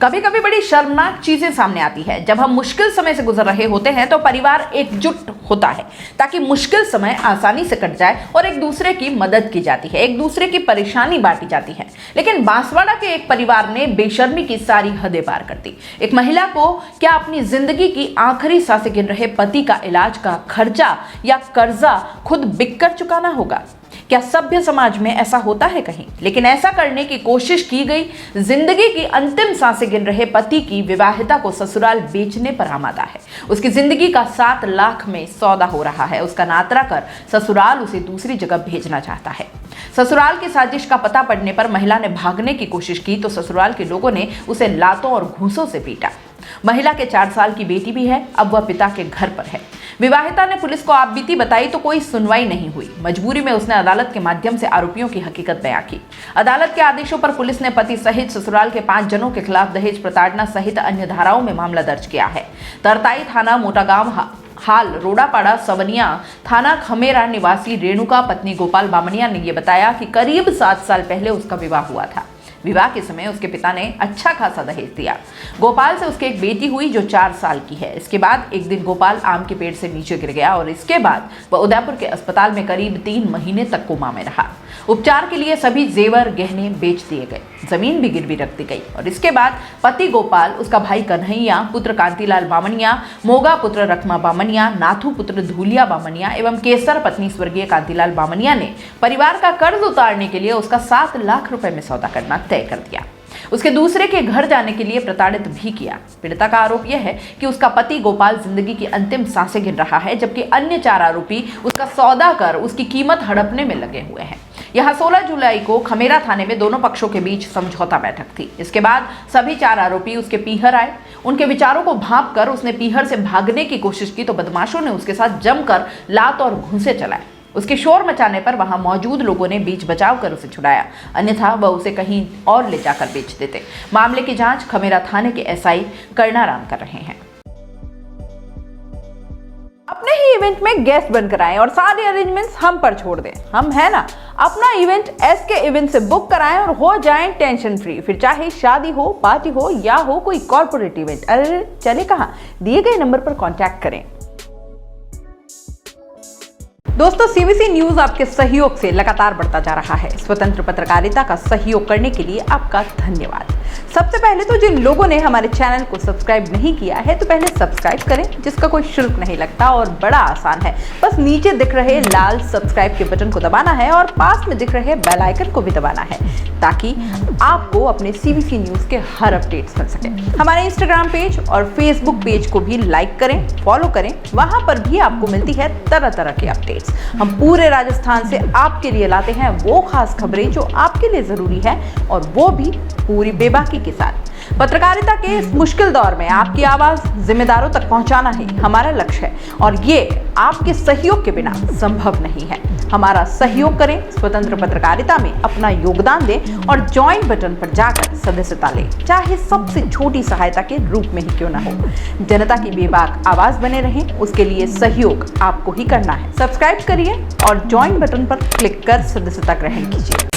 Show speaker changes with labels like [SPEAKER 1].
[SPEAKER 1] कभी कभी बड़ी शर्मनाक चीजें सामने आती है। जब हम मुश्किल समय से गुजर रहे होते हैं तो परिवार एकजुट होता है ताकि मुश्किल समय आसानी से कट जाए और एक दूसरे की मदद की जाती है, एक दूसरे की परेशानी बांटी जाती है। लेकिन बांसवाड़ा के एक परिवार ने बेशर्मी की सारी हदें पार कर दी। एक महिला को क्या अपनी जिंदगी की आखिरी सांसें गिन रहे पति का इलाज का खर्चा या कर्जा खुद बिक कर चुकाना होगा? क्या सभ्य समाज में ऐसा होता है कहीं? लेकिन ऐसा करने की कोशिश की गई। जिंदगी की अंतिम सांसें गिन रहे पति की विवाहिता को ससुराल बेचने पर आमादा है। उसकी जिंदगी का 7 लाख में सौदा हो रहा है। उसका नातरा कर ससुराल उसे दूसरी जगह भेजना चाहता है। ससुराल की साजिश का पता पड़ने पर महिला ने भागने की कोशिश की तो ससुराल के लोगों ने उसे लातों और घूंसों से पीटा। महिला के 4 साल की बेटी भी है। अब वह पिता के घर पर है। विवाहिता ने पुलिस को आपबीती बताई तो कोई सुनवाई नहीं हुई। मजबूरी में उसने अदालत के माध्यम से आरोपियों की हकीकत बयां की। अदालत के आदेशों पर पुलिस ने पति सहित ससुराल के 5 जनों के खिलाफ दहेज प्रताड़ना सहित अन्य धाराओं में मामला दर्ज किया है। तरताई थाना मोटागांव हाल रोडापाड़ा सवनिया थाना खमेरा निवासी रेणुका पत्नी गोपाल बामनिया ने यह बताया कि करीब 7 साल पहले उसका विवाह हुआ था। विवाह के समय उसके पिता ने अच्छा खासा दहेज दिया। गोपाल से उसकी एक बेटी हुई जो 4 साल की है। इसके बाद एक दिन गोपाल आम के पेड़ से नीचे गिर गया और इसके बाद वह उदयपुर के अस्पताल में करीब 3 महीने तक कोमा में रहा। उपचार के लिए सभी जेवर गहने बेच दिए गए, जमीन भी गिरवी रख दी गई और इसके बाद पति गोपाल, उसका भाई कन्हैया, पुत्र कांतिलाल बामनिया, मोगा पुत्र रखमा बामनिया, नाथू पुत्र धूलिया बामनिया एवं केसर पत्नी स्वर्गीय कांतिलाल बामनिया ने परिवार का कर्ज उतारने के लिए उसका 7 लाख रुपए में सौदा करना तय कर दिया। उसके दूसरे के घर जाने के लिए प्रताड़ित भी किया। पीड़िता का आरोप यह है कि उसका पति गोपाल जिंदगी की अंतिम सांसें गिन रहा है, जबकि अन्य 4 आरोपी उसका सौदा कर उसकी कीमत हड़पने में लगे हुए हैं। यहाँ 16 जुलाई को खमेरा थाने में दोनों पक्षों के बीच समझौता बैठक थी। इसके बाद सभी 4 आरोपी उसके पीहर आए। उनके विचारों को भांप कर उसने पीहर से भागने की कोशिश की तो बदमाशों ने उसके साथ जमकर लात और घूंसे चलाए। उसके शोर मचाने पर वहां मौजूद लोगों ने बीच बचाव कर उसे छुड़ाया, अन्यथा वह उसे कहीं और ले जाकर बेच देते। मामले की जांच खमेरा थाने के एसआई कर्णाराम कर रहे हैं। अपने ही इवेंट में गेस्ट बनकर आएं और सारे अरेंजमेंट्स हम पर छोड़ दें। हम है ना, अपना इवेंट एसके इवेंट से बुक कराएं और हो जाएं टेंशन फ्री। फिर चाहे शादी हो, पार्टी हो या हो कोई कॉर्पोरेट इवेंट, अरे चले कहां, दिए गए नंबर पर कॉन्टैक्ट करें। दोस्तों, सीबीसी न्यूज आपके सहयोग से लगातार बढ़ता जा रहा है। स्वतंत्र पत्रकारिता का सहयोग करने के लिए आपका धन्यवाद। सबसे पहले तो जिन लोगों ने हमारे चैनल को सब्सक्राइब नहीं किया है तो पहले सब्सक्राइब करें, जिसका कोई शुल्क नहीं लगता और बड़ा आसान है। बस नीचे दिख रहे लाल सब्सक्राइब के बटन को दबाना है और पास में दिख रहे बेल आइकन को भी दबाना है ताकि आपको अपने सीबीसी न्यूज के हर अपडेट्स मिल सके। हमारे इंस्टाग्राम पेज और फेसबुक पेज को भी लाइक करें, फॉलो करें। वहां पर भी आपको मिलती है तरह तरह की अपडेट्स। हम पूरे राजस्थान से आपके लिए लाते हैं वो खास खबरें जो आपके लिए जरूरी है और वो भी पूरी बेबाकी के साथ। पत्रकारिता के इस मुश्किल दौर में आपकी आवाज जिम्मेदारों तक पहुंचाना ही हमारा लक्ष्य है और ये आपके सहयोग के बिना संभव नहीं है। हमारा सहयोग करें, स्वतंत्र पत्रकारिता में अपना योगदान दें और ज्वाइन बटन पर जाकर सदस्यता लें, चाहे सबसे छोटी सहायता के रूप में ही क्यों ना हो। जनता की बेबाक आवाज बने रहें, उसके लिए सहयोग आपको ही करना है। सब्सक्राइब करिए और ज्वाइन बटन पर क्लिक कर सदस्यता ग्रहण कीजिए।